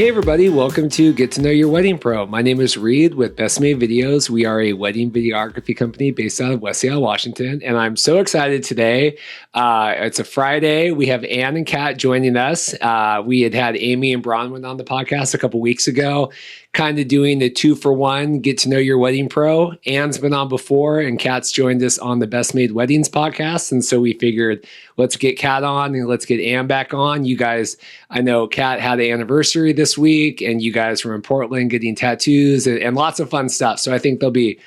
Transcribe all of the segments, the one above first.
Hey everybody, welcome to Get to Know Your Wedding Pro. My name is Reed with Best Made Videos. We are a wedding videography company based out of West Seattle, Washington, and I'm so excited today. It's a Friday. We have Ann and Kat joining us. We had Amy and Bronwyn on the podcast a couple weeks ago, kind of doing the 2-for-1 Get to Know Your Wedding Pro. Ann's been on before, and Kat's joined us on the Best Made Weddings podcast, and so we figured let's get Kat on and let's get Ann back on. You guys, I know Kat had an anniversary this week, and you guys were in Portland getting tattoos and lots of fun stuff. So I think there'll be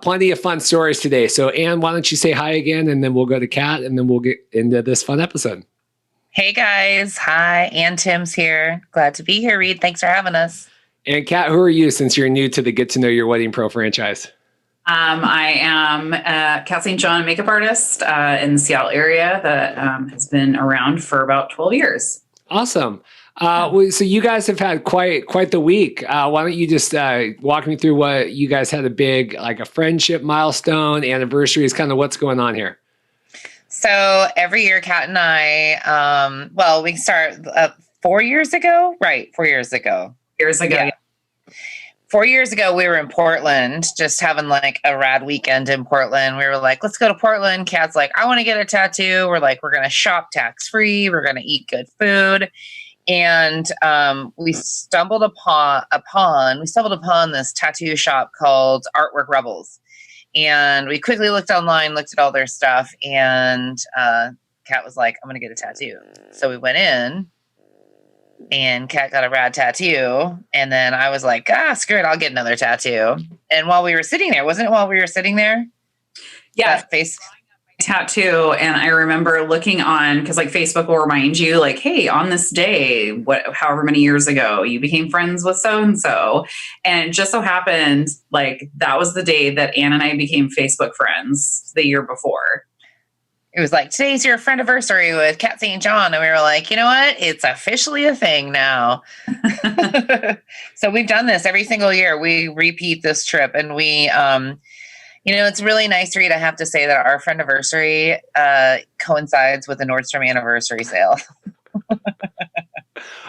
plenty of fun stories today. So Ann, why don't you say hi again, and then we'll go to Kat, and then we'll get into this fun episode. Hey guys, hi, Ann Timss here. Glad to be here, Reed. Thanks for having us. And Kat, who are you since you're new to the Get to Know Your Wedding Pro franchise? I am Kat St. John, makeup artist in the Seattle area that has been around for about 12 years. Awesome. So you guys have had quite the week. Why don't you just walk me through what you guys had a big, like a friendship milestone, anniversary is kind of what's going on here. So every year, Kat and I, we start 4 years ago, right? 4 years ago. Yeah. 4 years ago, we were in Portland, just having like a rad weekend in Portland. We were like, let's go to Portland. Kat's like, I want to get a tattoo. We're like, we're going to shop tax-free. We're going to eat good food. And we stumbled upon this tattoo shop called Artwork Rebels. And we quickly looked online, looked at all their stuff. And Kat was like, I'm going to get a tattoo. So we went in. And Kat got a rad tattoo. And then I was like, screw it, I'll get another tattoo. And while we were sitting there, wasn't it while we were sitting there? Yeah. Tattoo. And I remember looking on, because like Facebook will remind you like, hey, on this day, however many years ago, you became friends with so-and-so. And it just so happened like that was the day that Ann and I became Facebook friends the year before. It was like, today's your friendiversary with Kat St. John. And we were like, you know what? It's officially a thing now. So we've done this every single year. We repeat this trip. And we, it's really nice, Reed. I have to say that our friendiversary coincides with the Nordstrom anniversary sale.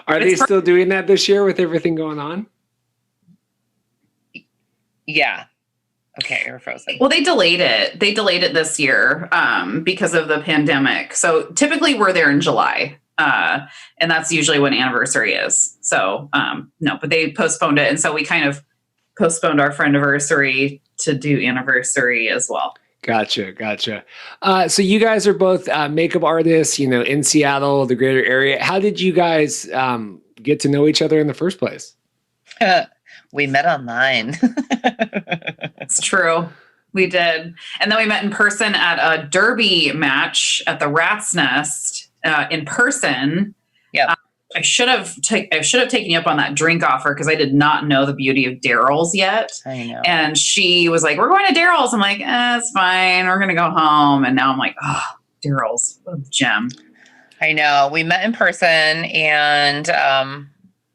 Are they still doing that this year with everything going on? Yeah. Okay, you're frozen. Well, they delayed it. They delayed it this year because of the pandemic. So typically we're there in July, and that's usually when anniversary is. So no, but they postponed it. And so we kind of postponed our friendiversary to do anniversary as well. Gotcha. So you guys are both makeup artists, in Seattle, the greater area. How did you guys get to know each other in the first place? We met online. It's true. We did. And then we met in person at a derby match at the Rat's Nest in person. Yeah. I should have taken you up on that drink offer because I did not know the beauty of Daryl's yet. I know. And she was like, we're going to Daryl's. I'm like, it's fine. We're going to go home. And now I'm like, oh, Daryl's, what a gem. I know. We met in person and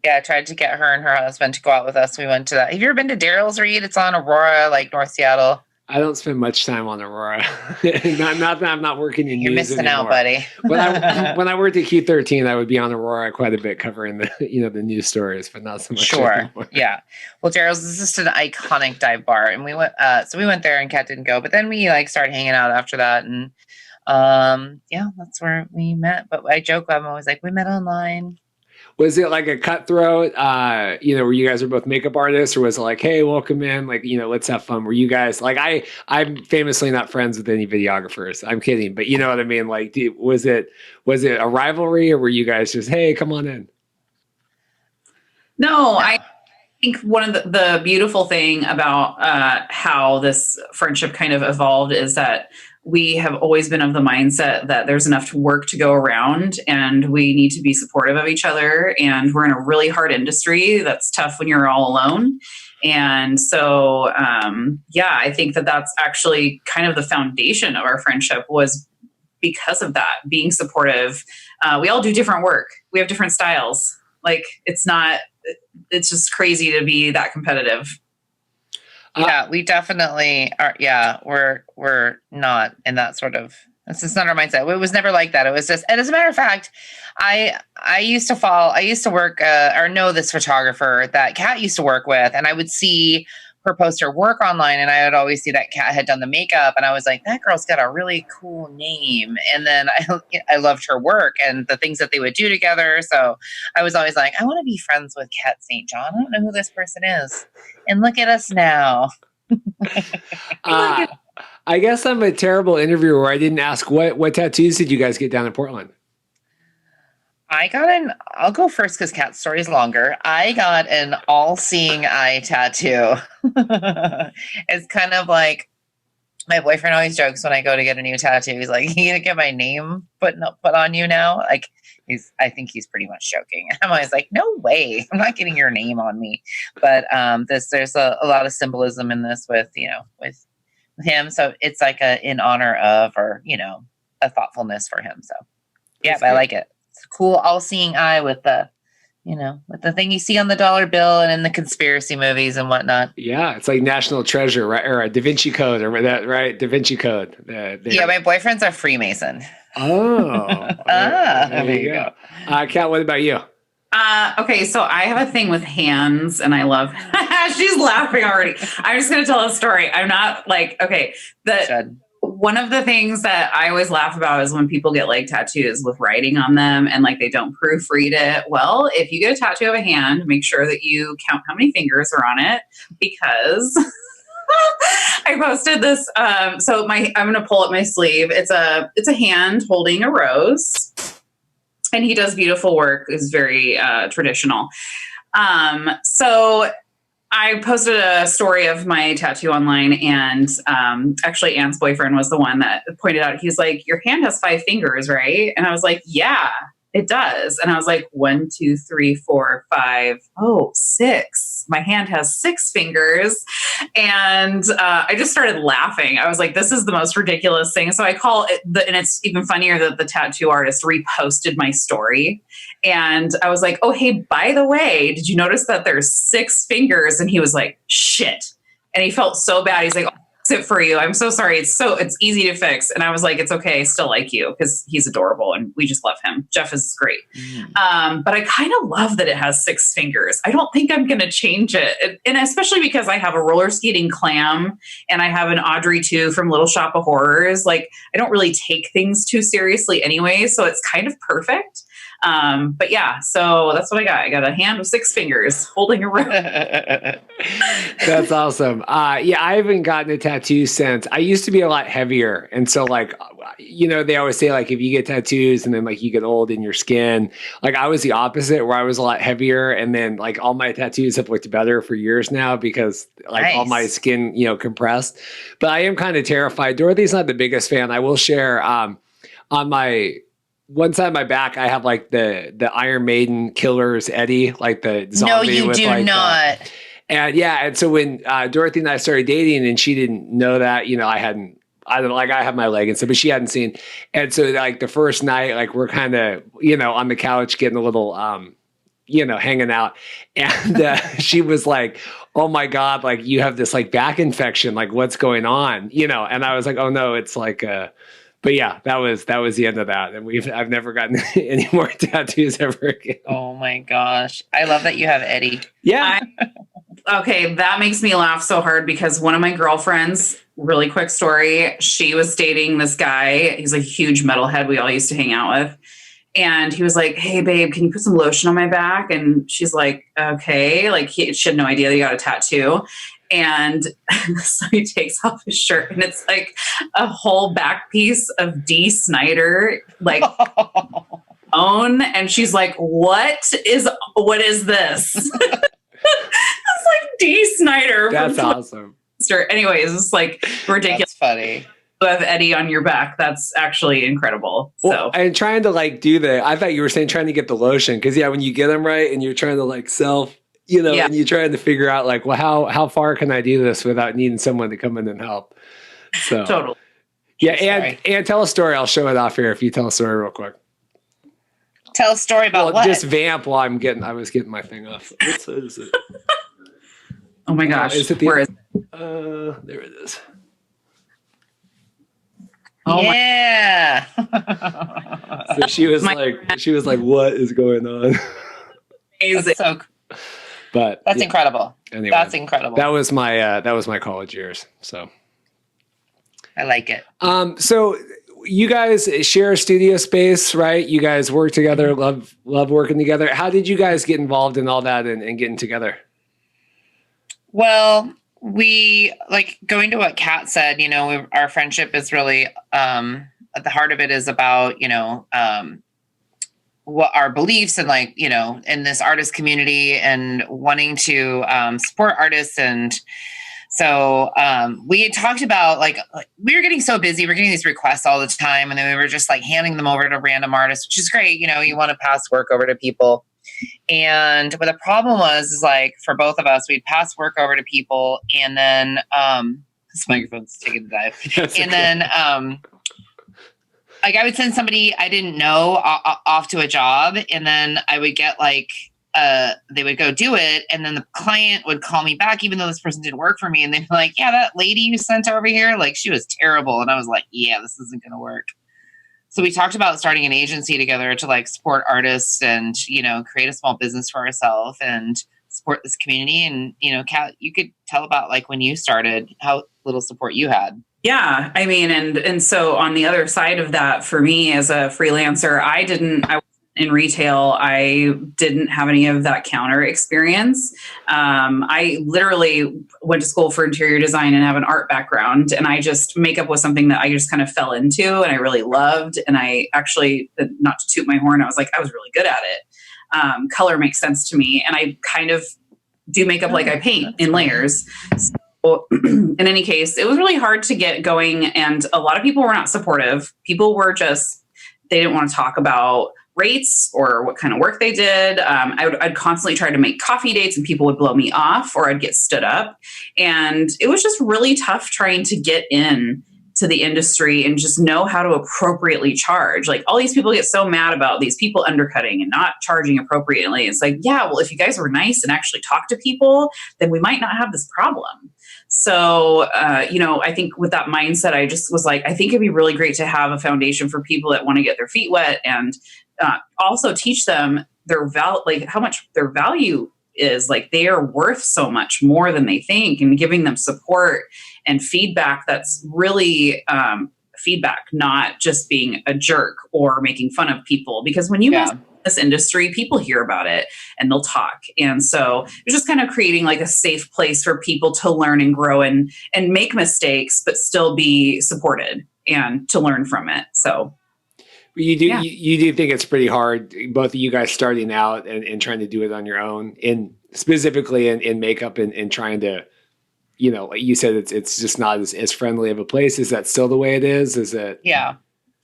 I tried to get her and her husband to go out with us. We went to that. Have you ever been to Daryl's, Reed? It's on Aurora, like North Seattle. I don't spend much time on Aurora. not that I'm not working in You're news missing anymore. out, buddy. when I worked at Q13, I would be on Aurora quite a bit covering the the news stories, but not so much Sure. anymore. Yeah. Well, Daryl's is just an iconic dive bar, and we went. So we went there, and Kat didn't go, but then we started hanging out after that, and that's where we met. But I joke, I'm always like, we met online. Was it like a cutthroat, where you guys are both makeup artists, or was it like, hey, welcome in, like, let's have fun? Were you guys like, I'm famously not friends with any videographers. I'm kidding, but you know what I mean? Like, was it a rivalry, or were you guys just, hey, come on in? No, I think one of the beautiful thing about how this friendship kind of evolved is that we have always been of the mindset that there's enough work to go around and we need to be supportive of each other. And we're in a really hard industry that's tough when you're all alone. And so, I think that that's actually kind of the foundation of our friendship was because of that, being supportive. We all do different work. We have different styles. Like it's just crazy to be that competitive. Yeah, we definitely are. Yeah, we're not in that sort of That's just not our mindset. It was never like that. It was just, and as a matter of fact, I used to work or know this photographer that Kat used to work with, and I would see her post her work online, and I would always see that Kat had done the makeup, and I was like, that girl's got a really cool name. And then I loved her work and the things that they would do together. So I was always like, I want to be friends with Kat St. John. I don't know who this person is, and look at us now. I guess I'm a terrible interviewer. I didn't ask what tattoos did you guys get down in Portland? I'll go first because Kat's story is longer. I got an all-seeing eye tattoo. It's kind of like, my boyfriend always jokes when I go to get a new tattoo. He's like, "You gonna get my name put on you now?" Like, I think he's pretty much joking. I'm always like, "No way, I'm not getting your name on me." But there's a lot of symbolism in this with him. So it's like in honor of, or a thoughtfulness for him. So yeah, I like it. It's a cool all-seeing eye with the thing you see on the dollar bill and in the conspiracy movies and whatnot. Yeah, it's like National Treasure, right? Or a Da Vinci Code, or that, right? Da Vinci Code. Yeah, my boyfriend's a Freemason. Oh, there you go. Kat, what about you? Okay, so I have a thing with hands, and I love. She's laughing already. I'm just going to tell a story. I'm not like, okay. One of the things that I always laugh about is when people get like tattoos with writing on them and like they don't proofread it. Well, if you get a tattoo of a hand, make sure that you count how many fingers are on it, because I posted this. So I'm going to pull up my sleeve. It's a hand holding a rose, and he does beautiful work. It's very traditional. So I posted a story of my tattoo online, and actually Anne's boyfriend was the one that pointed out, he's like, "Your hand has 5 fingers, right?" And I was like, "Yeah, it does." And I was like, 1, 2, 3, 4, 5. Oh, 6. My hand has 6 fingers. And I just started laughing. I was like, this is the most ridiculous thing. So I call it, and it's even funnier that the tattoo artist reposted my story. And I was like, "Oh, hey, by the way, did you notice that there's 6 fingers?" And he was like, "Shit." And he felt so bad. He's like, "I'll fix it for you. I'm so sorry. It's easy to fix." And I was like, "It's okay. I still like you," because he's adorable and we just love him. Jeff is great. But I kind of love that it has 6 fingers. I don't think I'm going to change it. And especially because I have a roller skating clam and I have an Audrey too from Little Shop of Horrors. Like, I don't really take things too seriously anyway. So it's kind of perfect. But yeah, so that's what I got. I got a hand with 6 fingers holding a rose. That's awesome. Yeah, I haven't gotten a tattoo since. I used to be a lot heavier. And so like, they always say like, if you get tattoos and then like you get old in your skin, like I was the opposite, where I was a lot heavier. And then like all my tattoos have looked better for years now because like all my skin, compressed. But I am kind of terrified. Dorothy's not the biggest fan. I will share, on my one side of my back, I have like the Iron Maiden Killers Eddie, like the zombie. No, you with do like not. And yeah, and so when Dorothy and I started dating, and she didn't know that, I have my leg and stuff, but she hadn't seen. And so like the first night, like we're kind of, on the couch getting a little, hanging out. And she was like, "Oh my God, like you have this like back infection, like what's going on?" And I was like, "Oh no, it's like but yeah, that was the end of that. And I've never gotten any more tattoos ever again. Oh my gosh. I love that you have Eddie. Yeah. Okay, that makes me laugh so hard because one of my girlfriends, really quick story, she was dating this guy. He's a huge metalhead we all used to hang out with. And he was like, "Hey, babe, can you put some lotion on my back?" And she's like, "Okay." Like she had no idea that he got a tattoo. And so he takes off his shirt, and it's like a whole back piece of Dee Snider, like own. And she's like, what is this?" It's like Dee Snider. That's awesome. Anyways, it's like ridiculous. That's funny. You have Eddie on your back. That's actually incredible. So, and trying to like I thought you were saying trying to get the lotion, because when you get them right and you're trying to like self, and you're trying to figure out like, well, how far can I do this without needing someone to come in and help? So totally. Yeah, and tell a story. I'll show it off here if you tell a story real quick. Tell a story about what? Just vamp while I was getting my thing off. What is it? Oh my gosh. Is it Where is it? There it is. Oh my Yeah. So she was like, what is going on? amazing. But That's yeah, incredible. anyway, That's incredible. that was my college years. So I like it. so you guys share a studio space, right? You guys work together, love working together. How did you guys get involved in all that and getting together? Well, we like going to what Kat said, our friendship is really, at the heart of it is about, what our beliefs and like, in this artist community and wanting to support artists. And so we had talked about like we were getting so busy, we're getting these requests all the time, and then we were just like handing them over to random artists, which is great. You want to pass work over to people. And what the problem was is like for both of us, we'd pass work over to people, and then this microphone's taking a dive. That's And okay. then like I would send somebody I didn't know off to a job, and then I would get like they would go do it, and then the client would call me back, even though this person didn't work for me, and they'd be like, "Yeah, that lady you sent over here, like she was terrible," and I was like, "Yeah, this isn't going to work." So we talked about starting an agency together to like support artists and create a small business for ourselves and support this community. And Kat, you could tell about like when you started, how little support you had. Yeah, I mean, and so on the other side of that, for me as a freelancer, I wasn't in retail. I didn't have any of that counter experience. I literally went to school for interior design and have an art background, and makeup was something that I just kind of fell into and I really loved. And I actually, not to toot my horn, I was really good at it. Color makes sense to me, and I kind of do makeup like I paint in layers. In any case, it was really hard to get going, and a lot of people were not supportive. People were they didn't want to talk about rates or what kind of work they did. I'd constantly try to make coffee dates, and people would blow me off, or I'd get stood up. And it was just really tough trying to get in to the industry and just know how to appropriately charge. Like all these people get so mad about these people undercutting and not charging appropriately. It's like, yeah, well, if you guys were nice and actually talk to people, then we might not have this problem. So, I think with that mindset, I just was like, I think it'd be really great to have a foundation for people that want to get their feet wet, and also teach them how much their value is. Like they are worth so much more than they think, and giving them support and feedback that's really feedback, not just being a jerk or making fun of people. Because when you mess up this industry, people hear about it and they'll talk. And so it's just kind of creating like a safe place for people to learn and grow and make mistakes, but still be supported and to learn from it. So you do think it's pretty hard, both of you guys starting out and trying to do it on your own, and specifically in makeup and trying to, like you said, it's just not as friendly of a place. Is that still the way it is? Is it? Yeah,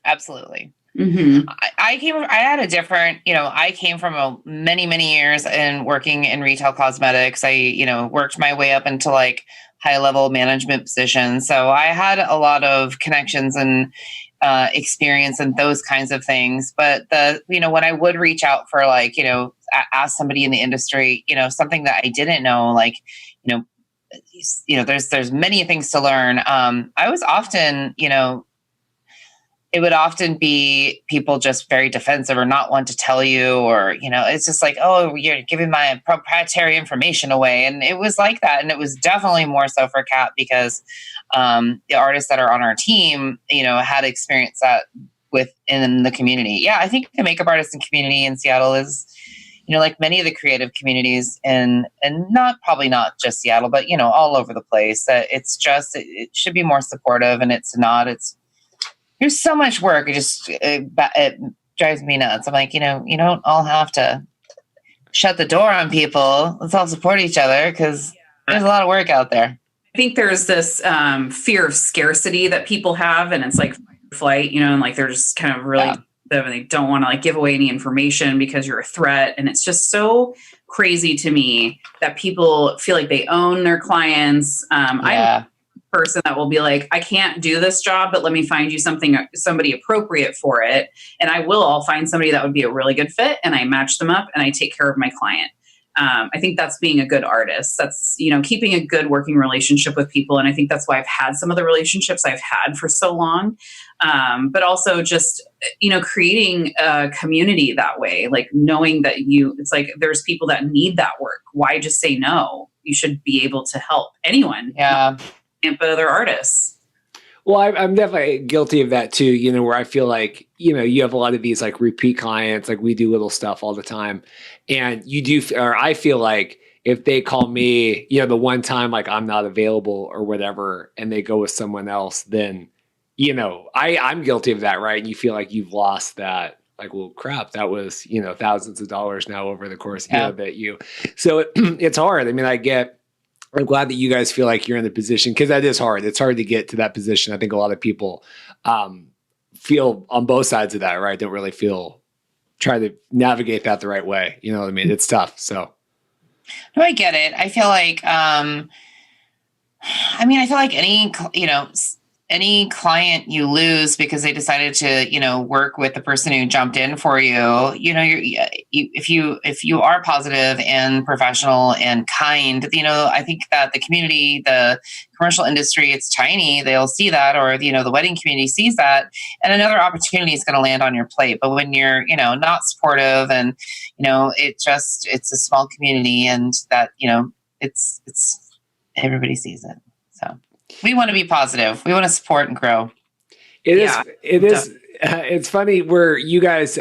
absolutely. Mm-hmm. I had a different, I came from many, many years in working in retail cosmetics. I, worked my way up into like high level management positions. So I had a lot of connections and experience and those kinds of things. But when I would reach out for like, ask somebody in the industry, something that I didn't know, like, there's many things to learn. I was often, it would often be people just very defensive or not want to tell you, or, it's just like, oh, you're giving my proprietary information away. And it was like that. And it was definitely more so for Kat because the artists that are on our team, had experienced that within the community. Yeah, I think the makeup artist community in Seattle is, like many of the creative communities and probably not just Seattle, but, all over the place. It's just, it should be more supportive, and it's not. There's so much work. It drives me nuts. I'm like, you don't all have to shut the door on people. Let's all support each other because there's a lot of work out there. I think there's this fear of scarcity that people have, and it's like flight, and like they're just kind of really, and they don't want to like give away any information because you're a threat. And it's just so crazy to me that people feel like they own their clients. I'm a person that will be like, I can't do this job, but let me find you somebody appropriate for it. And I'll find somebody that would be a really good fit, and I match them up and I take care of my client. I think that's being a good artist. That's, keeping a good working relationship with people. And I think that's why I've had some of the relationships I've had for so long. But also just, creating a community that way, like knowing that it's like there's people that need that work. Why just say no? You should be able to help anyone. Yeah. But other artists. Well, I'm definitely guilty of that too, where I feel like, you have a lot of these like repeat clients, like we do little stuff all the time. And or I feel like if they call me, the one time like I'm not available or whatever, and they go with someone else, then, I'm guilty of that, right? And you feel like you've lost that. Like, well, crap, that was, thousands of dollars now over the course, so it's hard. I mean, I'm glad that you guys feel like you're in the position, because that is hard. It's hard to get to that position. I think a lot of people feel on both sides of that, right? Don't really try to navigate that the right way. You know what I mean? It's tough. So. No, I get it. I feel like, any client you lose because they decided to, work with the person who jumped in for you, if you are positive and professional and kind, I think that the community, the commercial industry, it's tiny. They'll see that, or, the wedding community sees that, and another opportunity is going to land on your plate. But when you're, not supportive and, it's a small community, and that, it's everybody sees it. So. We want to be positive. We want to support and grow. It is. It's funny where you guys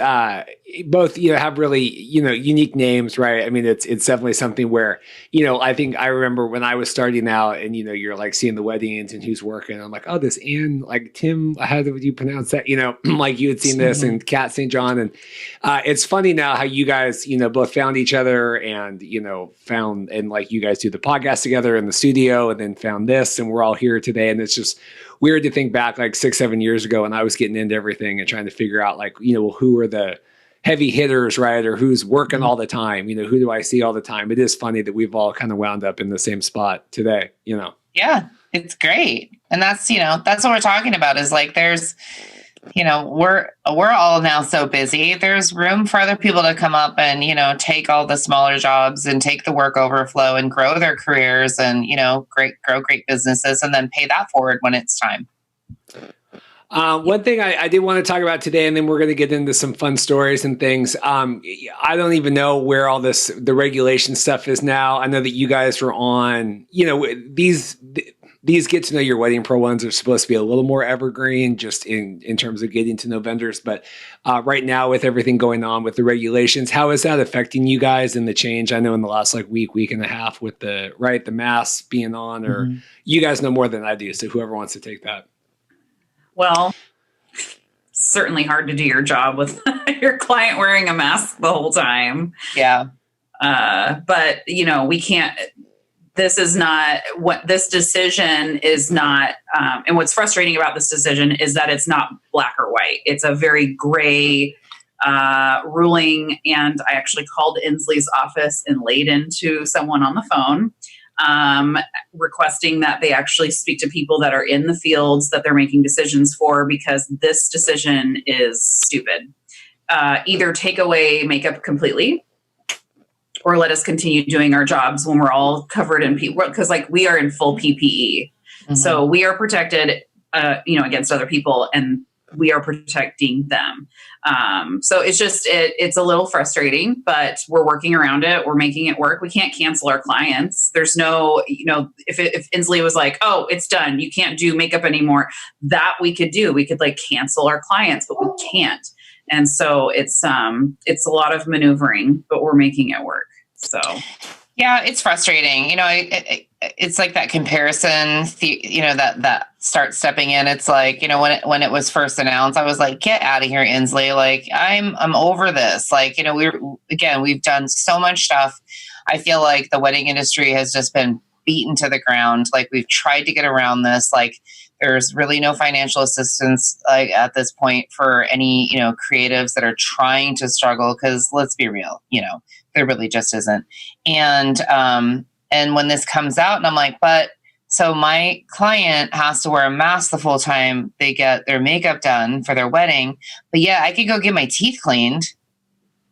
both have really unique names, right? I mean, it's definitely something where I think I remember when I was starting out, and you're like seeing the weddings and who's working. I'm like, oh, this Ann, like Tim, how do you pronounce that? Like you had seen this, and Kat St. John, and it's funny now how you guys both found each other, and found, and like you guys do the podcast together in the studio, and then found this, and we're all here today, and it's just weird to think back like 6-7 years ago, and I was getting into everything and trying to figure out like, who are the heavy hitters, right? Or who's working all the time, who do I see all the time? It is funny that we've all kind of wound up in the same spot today, Yeah, it's great. And that's, that's what we're talking about, is like, there's, we're all now so busy. There's room for other people to come up and, take all the smaller jobs and take the work overflow and grow their careers and, grow great businesses, and then pay that forward when it's time. One thing I did want to talk about today, and then we're going to get into some fun stories and things. I don't even know where all the regulation stuff is now. I know that you guys were on, these get to know your wedding pro ones are supposed to be a little more evergreen, just in terms of getting to know vendors. But right now, with everything going on with the regulations, how is that affecting you guys and the change? I know in the last week and a half with the masks being on, or you guys know more than I do. So whoever wants to take that. Well, certainly hard to do your job with your client wearing a mask the whole time. Yeah. But we can't. This is not what this decision is not. And what's frustrating about this decision is that it's not black or white. It's a very gray ruling. And I actually called Inslee's office and laid into someone on the phone, requesting that they actually speak to people that are in the fields that they're making decisions for, because this decision is stupid. Either take away makeup completely, or let us continue doing our jobs when we're all covered in PPE, because like we are in full PPE. So we are protected, against other people, and we are protecting them. So it's just, it's a little frustrating, but we're working around it. We're making it work. We can't cancel our clients. There's no, if Inslee was like, oh, it's done, you can't do makeup anymore, that we could do. We could like cancel our clients, but we can't. And so it's a lot of maneuvering, but we're making it work. So. Yeah, it's frustrating. It's like that comparison, that starts stepping in. It's like, when it was first announced, I was like, get out of here, Inslee. Like, I'm over this. Like, we've done so much stuff. I feel like the wedding industry has just been beaten to the ground. Like, we've tried to get around this. Like, there's really no financial assistance at this point for any, creatives that are trying to struggle. Because let's be real, there really just isn't. And when this comes out, and I'm like, but so my client has to wear a mask the full time they get their makeup done for their wedding. But yeah, I could go get my teeth cleaned.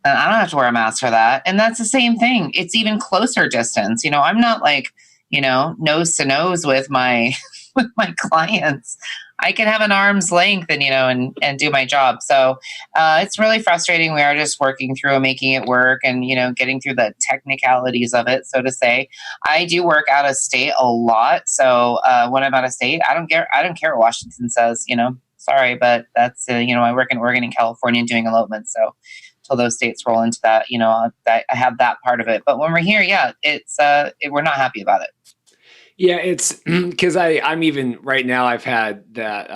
And I don't have to wear a mask for that. And that's the same thing. It's even closer distance. I'm not like, nose to nose with my with my clients. I can have an arm's length and do my job. So it's really frustrating. We are just working through and making it work and, getting through the technicalities of it, so to say. I do work out of state a lot. So when I'm out of state, I don't care what Washington says, sorry, but that's, I work in Oregon and California doing elopements. So till those states roll into that, I have that part of it. But when we're here, yeah, we're not happy about it. Yeah, it's because I'm even right now. I've had that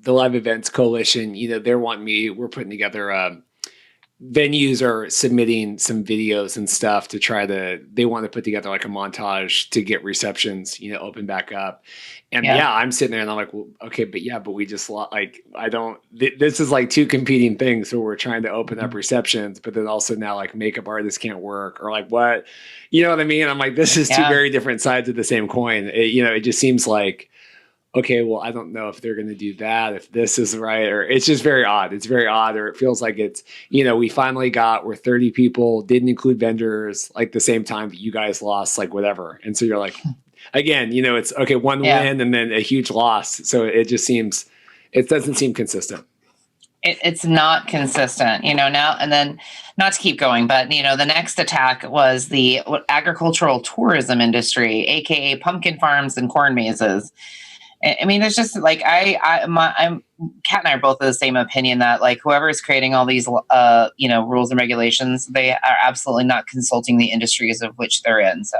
the Live Events Coalition. They're wanting me. We're putting together. Venues are submitting some videos and stuff to try to. They want to put together like a montage to get receptions, open back up. And yeah, I'm sitting there and I'm like, well, okay, but we just like I don't. This is like two competing things. So we're trying to open up receptions, but then also now like makeup artists can't work or like what, you know what I mean? I'm like, this is two very different sides of the same coin. It just seems like, okay, well, I don't know if they're going to do that, if this is right, or it's just very odd. It's very odd, or it feels like it's, we finally we're 30 people, didn't include vendors, like the same time that you guys lost, like whatever. And so you're like, again, it's okay, one win and then a huge loss. So it doesn't seem consistent. It's not consistent, now, and then not to keep going, but, the next attack was the agricultural tourism industry, AKA pumpkin farms and corn mazes. I mean, there's just like Kat and I are both of the same opinion that like whoever is creating all these rules and regulations, they are absolutely not consulting the industries of which they're in. So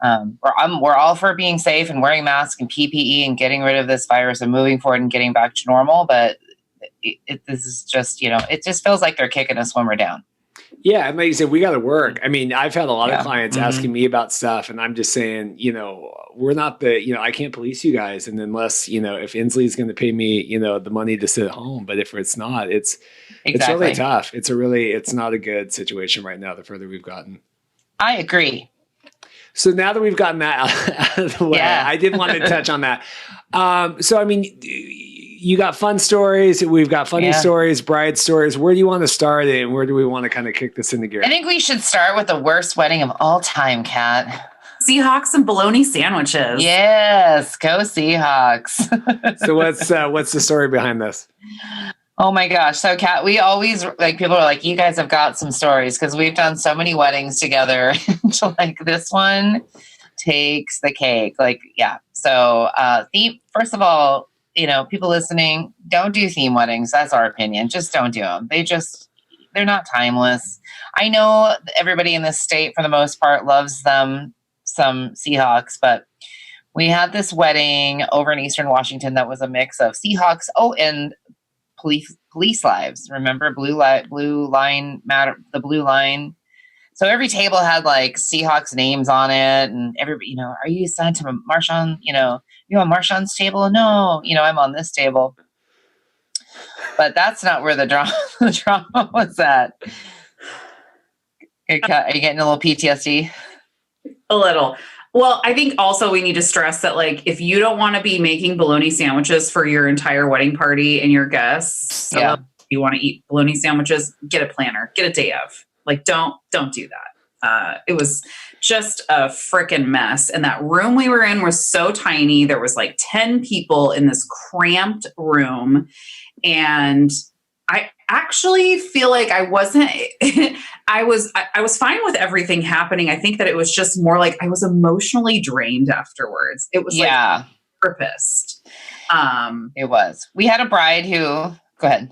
we're all for being safe and wearing masks and PPE and getting rid of this virus and moving forward and getting back to normal. But this is just it just feels like they're kicking us when we're down. Yeah, and like you said, we got to work. I mean, I've had a lot of clients asking me about stuff, and I'm just saying, we're not I can't police you guys, and unless if Inslee's going to pay me, the money to sit at home. But if it's not, it's really tough. It's not a good situation right now. The further we've gotten, I agree. So now that we've gotten that out of the way, I did want to touch on that. So I mean, you got fun stories. We've got funny stories, bride stories. Where do you want to start it, and where do we want to kind of kick this into gear? I think we should start with the worst wedding of all time, Kat. Seahawks and bologna sandwiches. Yes, go Seahawks. So what's the story behind this? Oh my gosh. So Kat, we always people are like, you guys have got some stories because we've done so many weddings together. Like this one takes the cake. So first of all, people listening, don't do theme weddings. That's our opinion. Just don't do them. They're not timeless. I know everybody in this state, for the most part, loves them some Seahawks, but we had this wedding over in Eastern Washington that was a mix of Seahawks. Oh, and police lives. Remember blue line matter, the blue line. So every table had like Seahawks names on it, and everybody, are you assigned to Marshawn? You on Marshawn's table? No, I'm on this table. But that's not where the drama was at. Are you getting a little PTSD? A little. Well, I think also we need to stress that like if you don't want to be making bologna sandwiches for your entire wedding party and your guests, you want to eat bologna sandwiches, get a planner, get a day of. Like don't do that. It was just a freaking mess. And that room we were in was so tiny. There was like 10 people in this cramped room. And I actually feel like I wasn't, I was fine with everything happening. I think that it was just more like I was emotionally drained afterwards. It was like purposed. It was. We had a bride who, go ahead.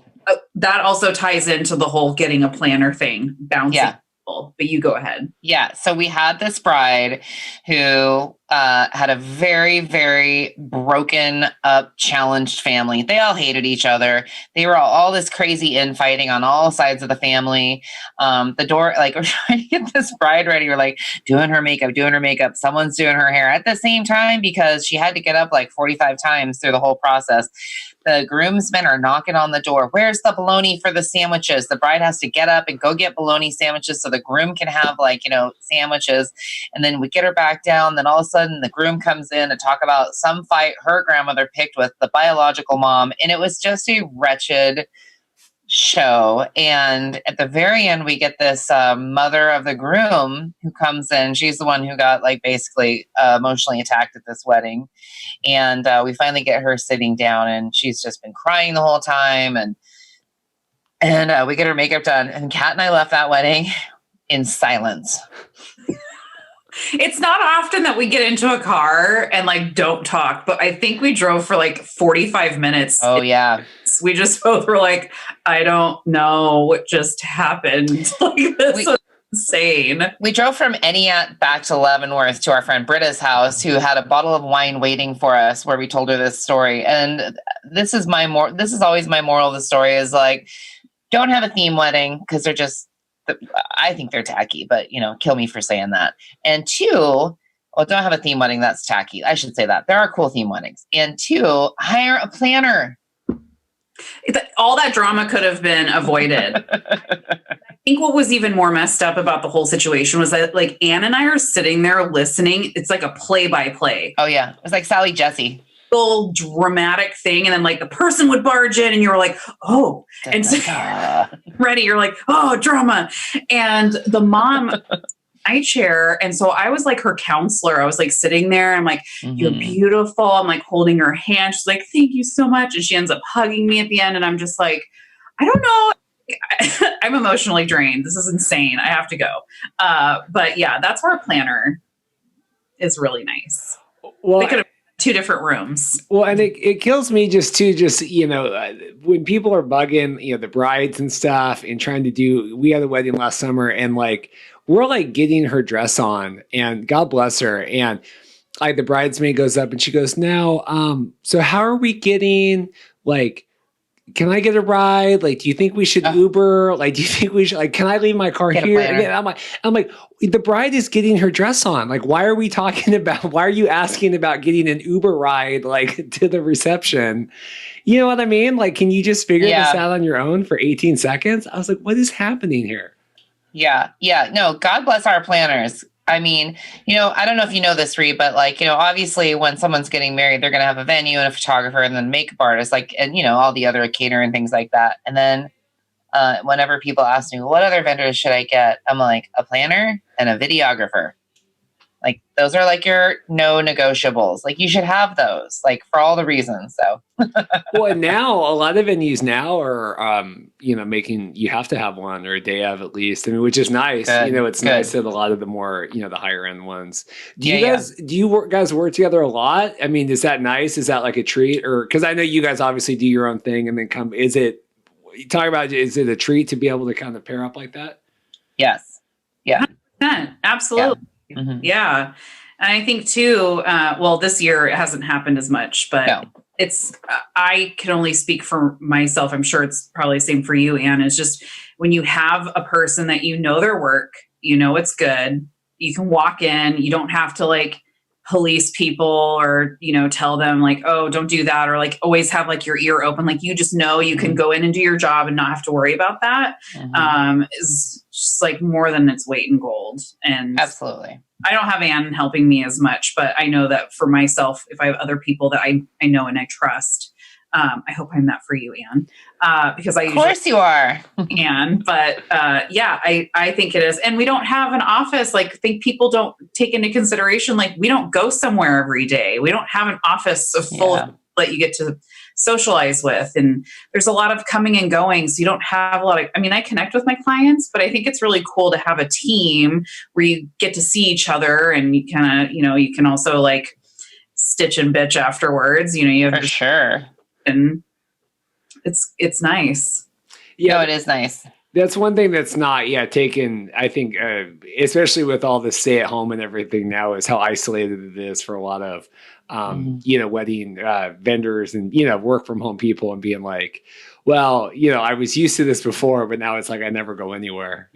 That also ties into the whole getting a planner thing, bouncing people, but you go ahead. Yeah. So we had this bride who had a very, very broken up, challenged family. They all hated each other. They were all this crazy infighting on all sides of the family. The door, like we're trying to get this bride ready. We're like doing her makeup. Someone's doing her hair at the same time because she had to get up like 45 times through the whole process. The groomsmen are knocking on the door. Where's the bologna for the sandwiches? The bride has to get up and go get bologna sandwiches so the groom can have sandwiches. And then we get her back down. Then all of a sudden the groom comes in to talk about some fight her grandmother picked with the biological mom. And it was just a wretched show. And at the very end, we get this mother of the groom who comes in. She's the one who got like basically emotionally attacked at this wedding. And we finally get her sitting down, and she's just been crying the whole time. And we get her makeup done. And Kat and I left that wedding in silence. It's not often that we get into a car and like don't talk, but I think we drove for like 45 minutes. Oh, yeah. We just both were like, I don't know what just happened. Like, this was insane. We drove from Eniat back to Leavenworth to our friend Britta's house, who had a bottle of wine waiting for us, where we told her this story. And this is always my moral of the story, is like, don't have a theme wedding, because they're just, I think they're tacky, but kill me for saying that. And two, don't have a theme wedding. That's tacky. I should say that. There are cool theme weddings. And two, hire a planner. All that drama could have been avoided. I think what was even more messed up about the whole situation was that like Anne and I are sitting there listening. It's like a play-by-play. Oh yeah. It was like Sally Jesse. Full dramatic thing, and then like the person would barge in and you were like, oh, and so ready, you're like, oh, drama. And the mom high chair, and so I was like her counselor. I was like sitting there, I'm like, you're beautiful. I'm like holding her hand. She's like, thank you so much. And she ends up hugging me at the end, and I'm just like, I don't know. I'm emotionally drained. This is insane. I have to go. But yeah, that's where a planner is really nice. Well, they could have two different rooms. Well, and it kills me when people are bugging, the brides and stuff and trying to do, we had a wedding last summer, and like, we're like getting her dress on, and God bless her. And like the bridesmaid goes up and she goes, now, so how are we getting, like, can I get a ride? Like, do you think we should Uber? Like, do you think we should, like, can I leave my car here? And I'm like, the bride is getting her dress on. Like, why are you asking about getting an Uber ride, like, to the reception? You know what I mean? Like, can you just figure this out on your own for 18 seconds? I was like, what is happening here? Yeah. Yeah. No, God bless our planners. I mean, I don't know if you know this, Reed, but like, obviously when someone's getting married, they're going to have a venue and a photographer and then makeup artist, like, and all the other catering and things like that. And then whenever people ask me, what other vendors should I get? I'm like, a planner and a videographer. Like, those are like your no negotiables. Like, you should have those, like, for all the reasons. So, well, and now a lot of venues now are, making you have to have one or a day of at least. I mean, which is nice. Good. It's nice at a lot of the more, the higher end ones. Do you guys work together a lot? I mean, is that nice? Is that like a treat? Or because I know you guys obviously do your own thing and then is it a treat to be able to kind of pair up like that? Yes. Yeah. 100%. Absolutely. Yeah. Mm-hmm. Yeah. And I think too, this year it hasn't happened as much, but I can only speak for myself. I'm sure it's probably the same for you, Anne. It's just when you have a person that their work, it's good. You can walk in, you don't have to like police people or, tell them like, oh, don't do that. Or like always have like your ear open. Like, you just know you can go in and do your job and not have to worry about that. Is just like more than its weight in gold. And absolutely. I don't have Anne helping me as much, but I know that for myself, if I have other people that I know and I trust, I hope I'm that for you, Anne, because of course you are, Anne. But I think it is. And we don't have an office. Like, I think people don't take into consideration, like, we don't go somewhere every day. We don't have an office full of people that you get to socialize with. And there's a lot of coming and going. So you don't have a lot of, I connect with my clients, but I think it's really cool to have a team where you get to see each other and you kind of, you can also like stitch and bitch afterwards, you have for sure. And it's nice. Yeah, it is nice. That's one thing that's not taken, I think, especially with all the stay at home and everything now, is how isolated it is for a lot of, wedding vendors and, work from home people, and being like, well, I was used to this before, but now it's like I never go anywhere,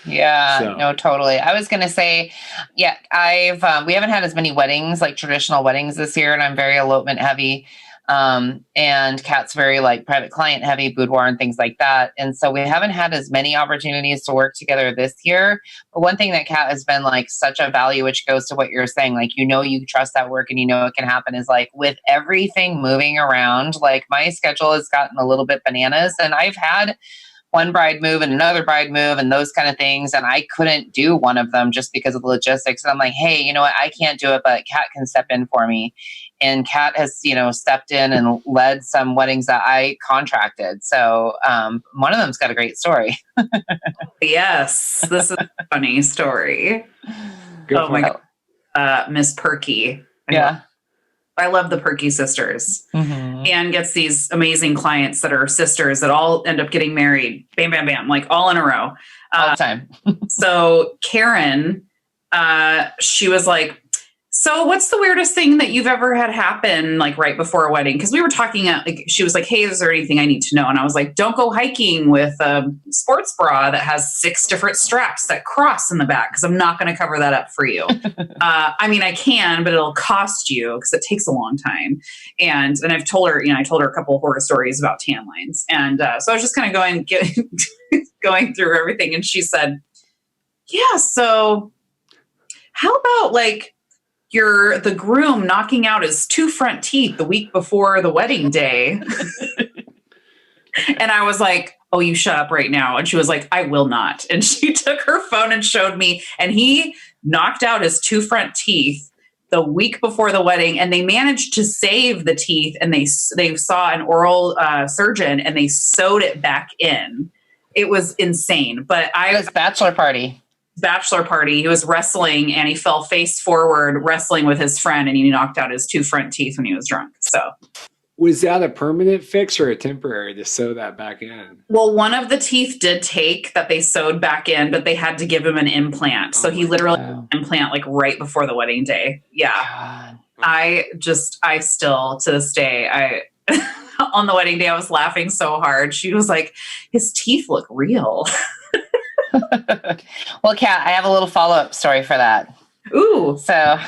Yeah, so. No, totally. I was going to say, we haven't had as many weddings, like traditional weddings this year, and I'm very elopement heavy. And Kat's very like private client heavy, boudoir and things like that. And so we haven't had as many opportunities to work together this year. But one thing that Kat has been like such a value, which goes to what you're saying, like, you trust that work and it can happen, is like with everything moving around, like my schedule has gotten a little bit bananas, and I've had one bride move and another bride move and those kind of things. And I couldn't do one of them just because of the logistics. And I'm like, hey, you know what? I can't do it, but Kat can step in for me. And Kat has, stepped in and led some weddings that I contracted. So one of them's got a great story. Yes, this is a funny story. Oh my God. Miss Perky. I love the Perky sisters. Mm-hmm. Anne gets these amazing clients that are sisters that all end up getting married. Bam, bam, bam. Like all in a row. All the time. So Karen, she was like, so what's the weirdest thing that you've ever had happen like right before a wedding? Because we were talking, she was like, hey, is there anything I need to know? And I was like, don't go hiking with a sports bra that has 6 different straps that cross in the back, because I'm not going to cover that up for you. I mean, I can, but it'll cost you because it takes a long time. And I've told her, I told her a couple of horror stories about tan lines. And so I was just kind of going through everything. And she said, yeah, so how about like, the groom knocking out his 2 front teeth the week before the wedding day. And I was like, oh, you shut up right now. And she was like, I will not. And she took her phone and showed me, and he knocked out his 2 front teeth the week before the wedding, and they managed to save the teeth, and they saw an oral surgeon, and they sewed it back in. It was insane. But it was bachelor party. He was wrestling, and he fell face forward wrestling with his friend, and he knocked out his 2 front teeth when he was drunk. So was that a permanent fix or a temporary to sew that back in? Well, one of the teeth did take that they sewed back in, but they had to give him an implant. So he literally had an implant like right before the wedding day. Yeah. God. I still to this day, on the wedding day, I was laughing so hard. She was like, his teeth look real. Well, Kat, I have a little follow-up story for that. Ooh. So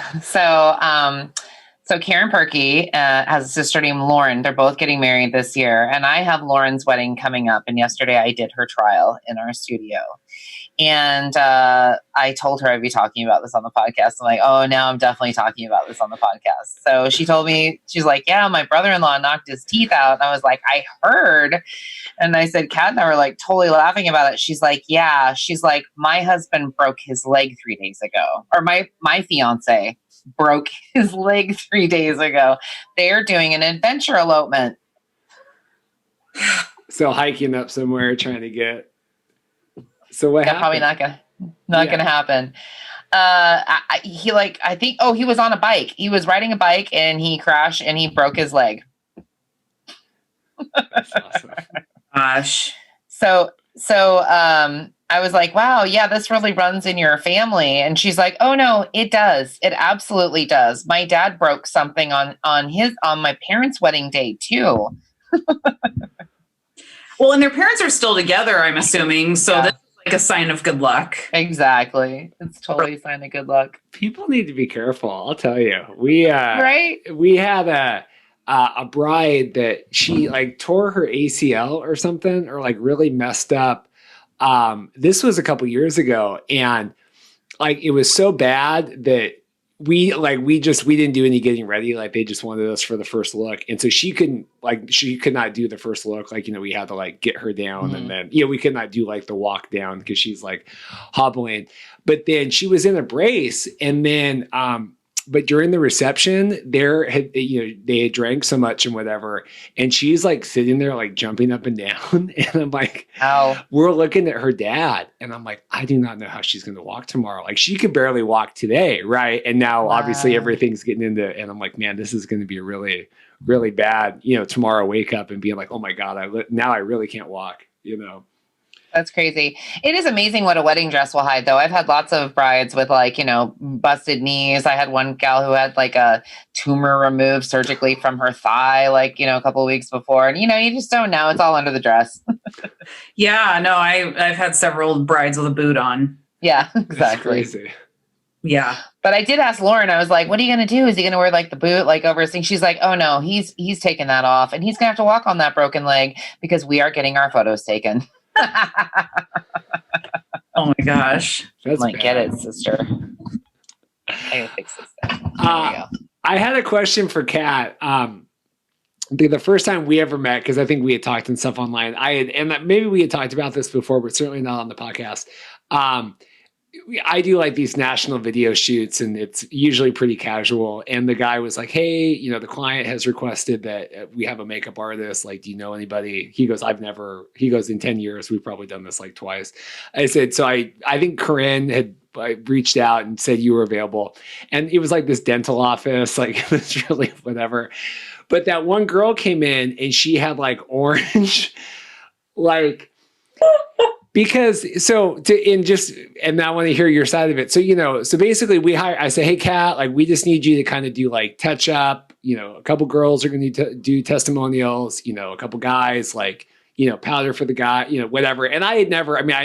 Karen Perky has a sister named Lauren. They're both getting married this year. And I have Lauren's wedding coming up. And yesterday I did her trial in our studio. And I told her I'd be talking about this on the podcast. I'm like, oh, now I'm definitely talking about this on the podcast. So she told me, she's like, yeah, my brother-in-law knocked his teeth out. And I was like, I heard. And I said, Kat and I were like totally laughing about it. She's like, yeah. She's like, my husband broke his leg 3 days ago. Or my fiance broke his leg 3 days ago. They're doing an adventure elopement. So hiking up somewhere trying to get. So what happened? Probably not gonna happen. He was on a bike. He was riding a bike and he crashed and he broke his leg. That's awesome. Gosh. So I was like, wow, yeah, this really runs in your family. And she's like, oh no, it does. It absolutely does. My dad broke something on my parents' wedding day too. Well, and their parents are still together, I'm assuming. So that's like a sign of good luck. Exactly. It's totally a sign of good luck. People need to be careful. I'll tell you. We had a bride that she like tore her ACL or something, or like really messed up. This was a couple years ago, and like it was so bad that we didn't do any getting ready. Like they just wanted us for the first look. And so she could not do the first look. Like, we had to like get her down and then, we could not do like the walk down because she's like hobbling. But then she was in a brace, and then, but during the reception they had drank so much and whatever. And she's like sitting there, like jumping up and down. And I'm like, we're looking at her dad. And I'm like, I do not know how she's going to walk tomorrow. Like she could barely walk today. Right. And now obviously everything's getting into, and I'm like, man, this is going to be really, really bad. Tomorrow wake up and being like, oh my God, now I really can't walk, That's crazy. It is amazing what a wedding dress will hide, though. I've had lots of brides with busted knees. I had one gal who had like a tumor removed surgically from her thigh, a couple of weeks before. And, you just don't know. It's all under the dress. Yeah, no, I've had several brides with a boot on. Yeah, exactly. That's crazy. Yeah. But I did ask Lauren, I was like, what are you going to do? Is he going to wear like the boot, like over his thing? She's like, oh no, he's taking that off and he's going to have to walk on that broken leg because we are getting our photos taken. Oh my gosh. That's like, bad. get it, sister. I gotta fix this thing. There we go. I had a question for Kat. The first time we ever met, because I think we had talked and stuff online, and maybe we had talked about this before, but certainly not on the podcast. I do like these national video shoots, and it's usually pretty casual. And the guy was like, "Hey, you know, the client has requested that we have a makeup artist. Like, do you know anybody?" He goes, "I've never." He goes, "In 10 years, we've probably done this like twice." I said, "So I think Corinne had." I reached out and said you were available, and it was like this dental office, like it was really whatever. But that one girl came in and she had like orange, like because and I want to hear your side of it. So, you know, so basically I say, hey, Kat, like we just need you to kind of do like touch up, you know, a couple girls are going to do testimonials, you know, a couple guys, like, you know, powder for the guy, you know, whatever. And I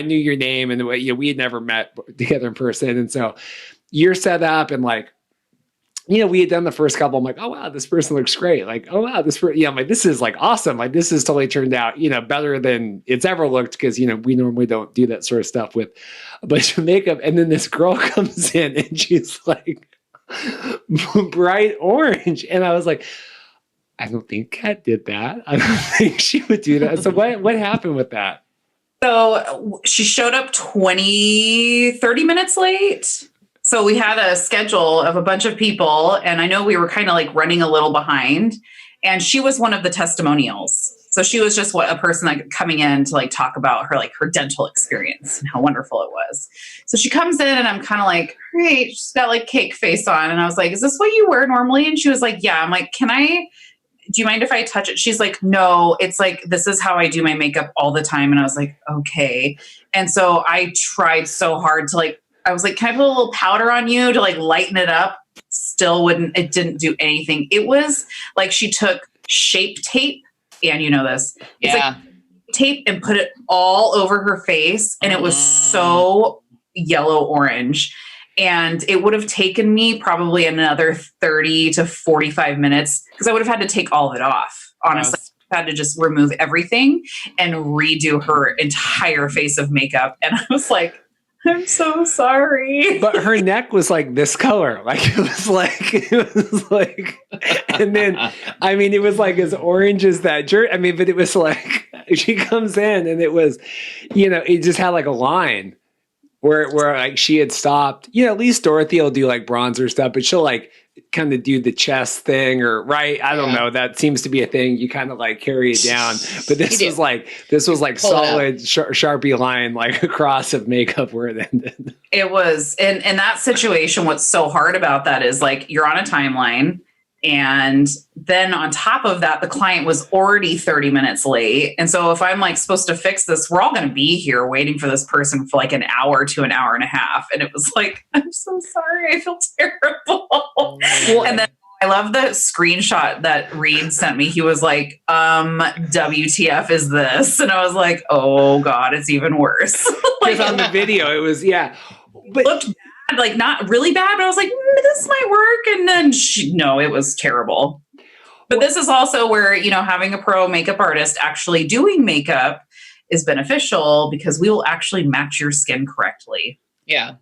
knew your name and the way, you know, we had never met together in person. And so you're set up and like, you know, we had done the first couple. I'm like, oh, wow, this person looks great. Like, oh, wow, I'm like, this is like awesome. Like, this has totally turned out, you know, better than it's ever looked. Cause, you know, we normally don't do that sort of stuff with a bunch of makeup. And then this girl comes in and she's like bright orange. And I was like, I don't think Kat did that. I don't think she would do that. So what happened with that? So she showed up 30 minutes late. So we had a schedule of a bunch of people, and I know we were kind of like running a little behind, and she was one of the testimonials. So she was just a person like coming in to like talk about her dental experience and how wonderful it was. So she comes in and I'm kind of like, great, she's got like cake face on. And I was like, is this what you wear normally? And she was like, yeah. I'm like, do you mind if I touch it? She's like, no, it's like, this is how I do my makeup all the time. And I was like, okay. And so I tried so hard to I was like, can I put a little powder on you to like lighten it up? It didn't do anything. It was like she took Shape Tape, and you know this. It's like tape and put it all over her face. And it was so yellow orange. And it would have taken me probably another 30 to 45 minutes because I would have had to take all of it off. Honestly, I had to just remove everything and redo her entire face of makeup. And I was like, I'm so sorry. But her neck was like this color. Like it was like, and then, I mean, it was like as orange as that jerk. I mean, but it was like, she comes in and it was, you know, it just had like a line. Where like she had stopped, you know, at least Dorothy will do like bronzer stuff, but she'll like kind of do the chest thing or right. I don't know. That seems to be a thing. You kind of like carry it down, but this was like solid Sharpie line, like across of makeup where it ended. It was in that situation. What's so hard about that is like, you're on a timeline. And then on top of that, the client was already 30 minutes late. And so if I'm like supposed to fix this, we're all going to be here waiting for this person for like an hour to an hour and a half. And it was like, I'm so sorry. I feel terrible. Well, and then I love the screenshot that Reed sent me. He was like, WTF is this? And I was like, oh God, it's even worse. Because on the video, it was, but looked bad, like not really bad, but I was like, this might work. And then it was terrible. But this is also where, you know, having a pro makeup artist actually doing makeup is beneficial because we will actually match your skin correctly. Yeah.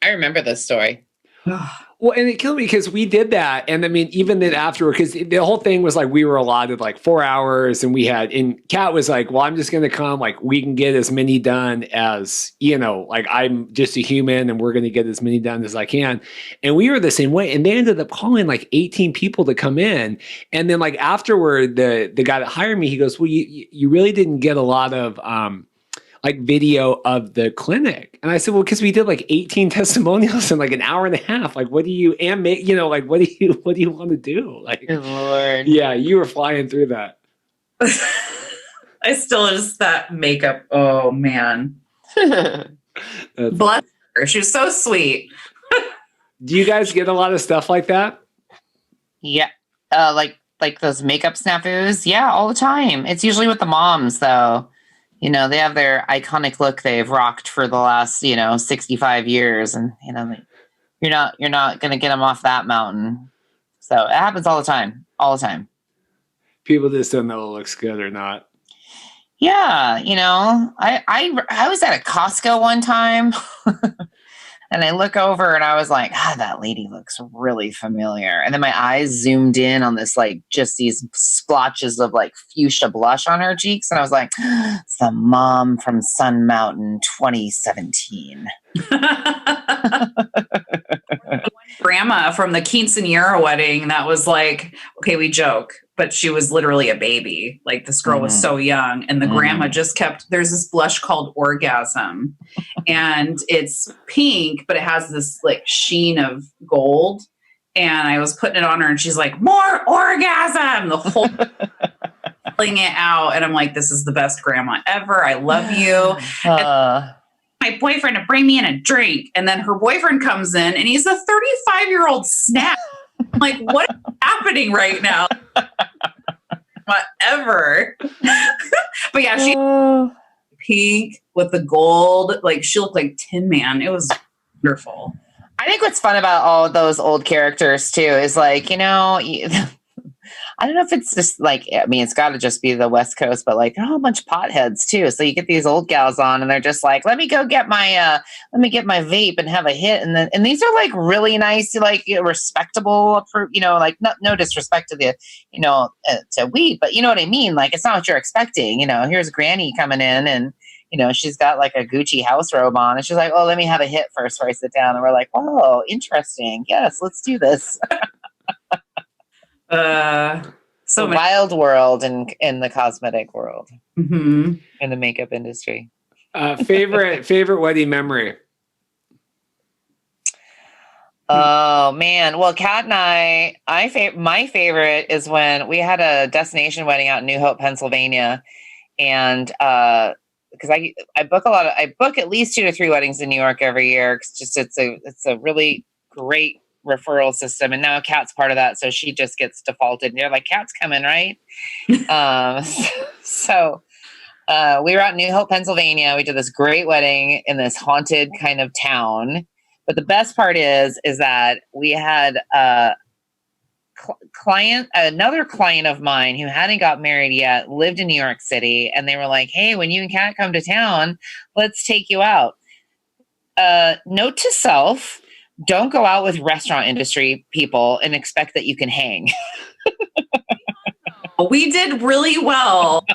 I remember this story. Well, and it killed me because we did that. And I mean, even then afterward, because the whole thing was like, we were allotted like 4 hours and Kat was like, well, I'm just going to come, like, we can get as many done as, you know, like I'm just a human and we're going to get as many done as I can. And we were the same way. And they ended up calling like 18 people to come in. And then like afterward, the guy that hired me, he goes, well, you really didn't get a lot of, like video of the clinic. And I said, well, because we did like 18 testimonials in like an hour and a half. Like, what do you want to do? Like, good Lord. Yeah, you were flying through that. I still just that makeup. Oh man. Bless her. She was so sweet. Do you guys get a lot of stuff like that? Yeah. Like those makeup snafus. Yeah, all the time. It's usually with the moms though. You know, they have their iconic look they've rocked for the last, 65 years. And, you're not going to get them off that mountain. So it happens all the time. People just don't know it looks good or not. Yeah, I was at a Costco one time and I look over and I was like, that lady looks really familiar. And then my eyes zoomed in on this, like, just these splotches of like fuchsia blush on her cheeks. And I was like, it's the mom from Sun Mountain 2017. Grandma from the quinceanera wedding that was like, okay, we joke, but she was literally a baby. Like, this girl was so young, and the grandma just kept, there's this blush called Orgasm, and it's pink, but it has this like sheen of gold. And I was putting it on her and she's like, more orgasm, the whole pulling it out. And I'm like, this is the best grandma ever. I love you. My boyfriend to bring me in a drink. And then her boyfriend comes in and he's a 35-year-old snap. I'm like, what is happening right now? Whatever. But yeah, she pink with the gold. Like, she looked like Tin Man. It was wonderful. I think what's fun about all of those old characters too is like, I don't know if it's just like, I mean, it's got to just be the West Coast, but like, a bunch of potheads too. So you get these old gals on and they're just like, let me get my vape and have a hit. And these are like really nice, like respectable, like no disrespect to the, to weed, but you know what I mean? Like, it's not what you're expecting. Here's Granny coming in and, she's got like a Gucci house robe on and she's like, oh, let me have a hit first before I sit down. And we're like, oh, interesting. Yes, let's do this. So wild world in the cosmetic world, in the makeup industry. Favorite wedding memory? Oh man, well, Kat and my favorite is when we had a destination wedding out in New Hope, Pennsylvania, and because I book at least 2 to 3 weddings in New York every year. It's a really great referral system, and now Kat's part of that, so she just gets defaulted and they're like, Kat's coming, right? So we were out in New Hope, Pennsylvania. We did this great wedding in this haunted kind of town, but the best part is that we had another client of mine who hadn't got married yet, lived in New York City, and they were like, hey, when you and Kat come to town, let's take you out. Note to self, don't go out with restaurant industry people and expect that you can hang. We did really well.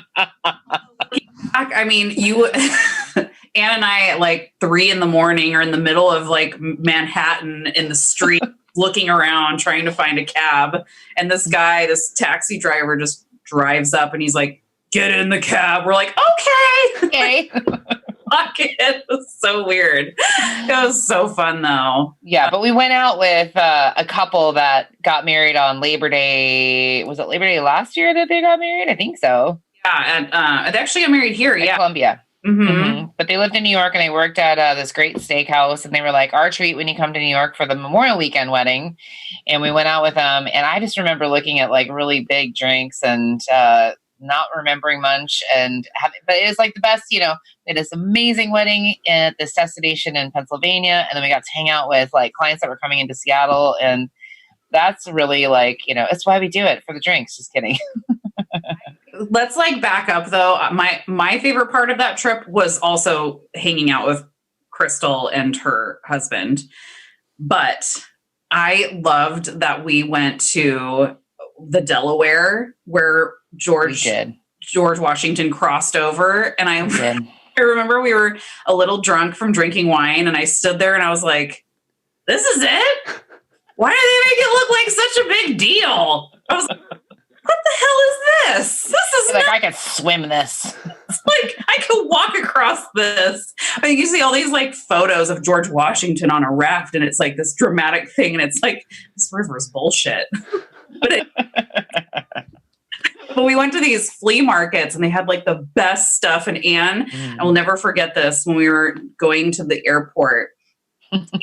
I mean, Ann and I at like 3 a.m. are in the middle of like Manhattan in the street looking around trying to find a cab. And this taxi driver just drives up and he's like, get in the cab. We're like, okay. It was so weird. It was so fun though. Yeah, but we went out with a couple that got married on Labor Day. Was it Labor Day last year that they got married? I think so. Yeah, and they actually got married here. At Columbia. But they lived in New York and they worked at this great steakhouse, and they were like, our treat when you come to New York for the Memorial Weekend wedding. And we went out with them, and I just remember looking at like really big drinks and not remembering much, but it was like the best. We had this amazing wedding at this destination in Pennsylvania, and then we got to hang out with like clients that were coming into Seattle, and that's really like, it's why we do it, for the drinks. Just kidding. Let's like back up though. My favorite part of that trip was also hanging out with Crystal and her husband, but I loved that we went to the Delaware where George Washington crossed over. And I remember we were a little drunk from drinking wine, and I stood there and I was like, this is it? Why do they make it look like such a big deal? I was like, what the hell is this? This is like, I could swim this. It's like, I could walk across this. I mean, you see all these like photos of George Washington on a raft, and it's like this dramatic thing, and it's like, this river is bullshit. But we went to these flea markets, and they had like the best stuff. And Anne, I will never forget this, when we were going to the airport,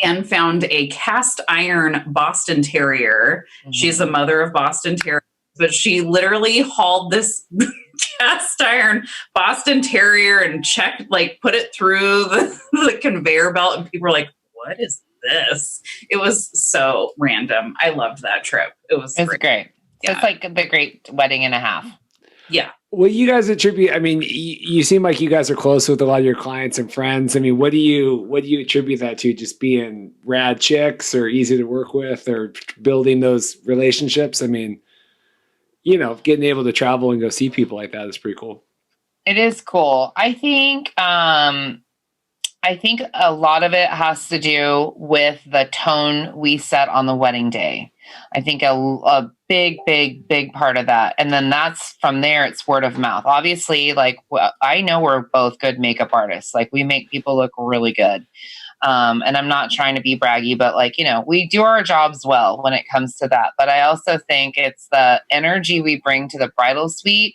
Anne found a cast iron Boston Terrier. She's the mother of Boston Terriers, but she literally hauled this cast iron Boston Terrier and put it through the conveyor belt, and people were like, what is this? It was so random. I loved that trip. It was great. So it's like the great wedding and a half. Yeah. Well, you guys attribute, I mean, you seem like you guys are close with a lot of your clients and friends. I mean, what do you attribute that to? Just being rad chicks or easy to work with or building those relationships? I mean, getting able to travel and go see people like that is pretty cool. It is cool. I think a lot of it has to do with the tone we set on the wedding day. I think a big, big, big part of that. And then that's from there, it's word of mouth. Obviously, like, I know we're both good makeup artists. Like, we make people look really good. And I'm not trying to be braggy, but like, we do our jobs well when it comes to that. But I also think it's the energy we bring to the bridal suite.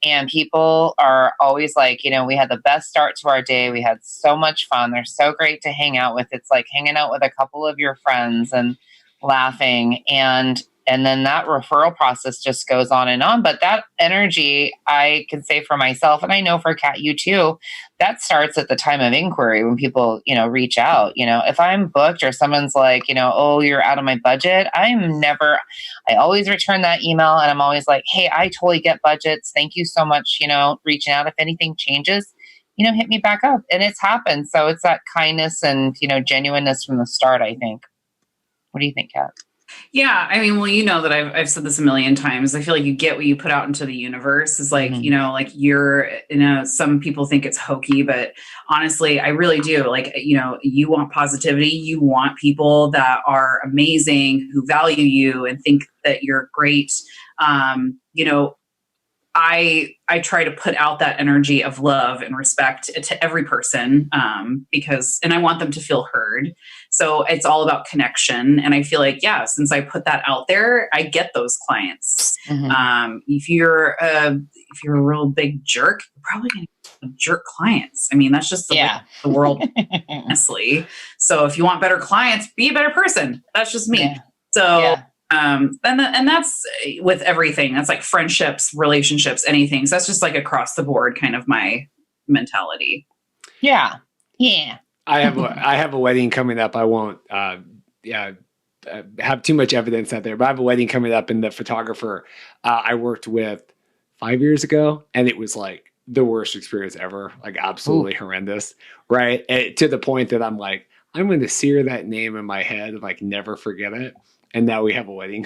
And people are always like, we had the best start to our day. We had so much fun. They're so great to hang out with. It's like hanging out with a couple of your friends and laughing. And then that referral process just goes on and on. But that energy, I can say for myself, and I know for Kat, you too, that starts at the time of inquiry when people, reach out. If I'm booked or someone's like, oh, you're out of my budget, I always return that email and I'm always like, hey, I totally get budgets. Thank you so much, reaching out. If anything changes, hit me back up. And it's happened. So it's that kindness and, genuineness from the start, I think. What do you think, Kat? Yeah, I mean, well, that I've said this a million times. I feel like you get what you put out into the universe. Is like, like you're, some people think it's hokey, but honestly, I really do. Like, you want positivity. You want people that are amazing, who value you and think that you're great. I try to put out that energy of love and respect to every person and I want them to feel heard. So it's all about connection. And I feel like, since I put that out there, I get those clients. If you're a real big jerk, you're probably going to get jerk clients. I mean, that's just the world, honestly. So if you want better clients, be a better person. That's just me. Yeah. So. Yeah. And that's with everything. That's like friendships, relationships, anything. So that's just like across the board kind of my mentality. Yeah. Yeah. I have a wedding coming up. I won't have too much evidence out there, but I have a wedding coming up, and the photographer I worked with 5 years ago, and it was like the worst experience ever, like absolutely horrendous. Right. And to the point that I'm like, I'm going to sear that name in my head and like never forget it. And now we have a wedding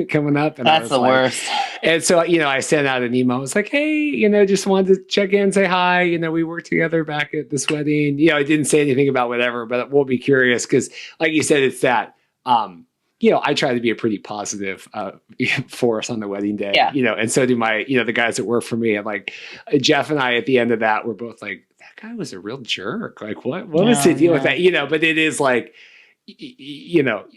coming up. And that's the worst. And so, I sent out an email. I was like, hey, just wanted to check in, say hi. We worked together back at this wedding. I didn't say anything about whatever, but we'll be curious because, like you said, it's that, I try to be a pretty positive force on the wedding day, and so do my, the guys that work for me. And like Jeff and I, at the end of that, we're both like, that guy was a real jerk. Like, what was the deal with that? But it is like,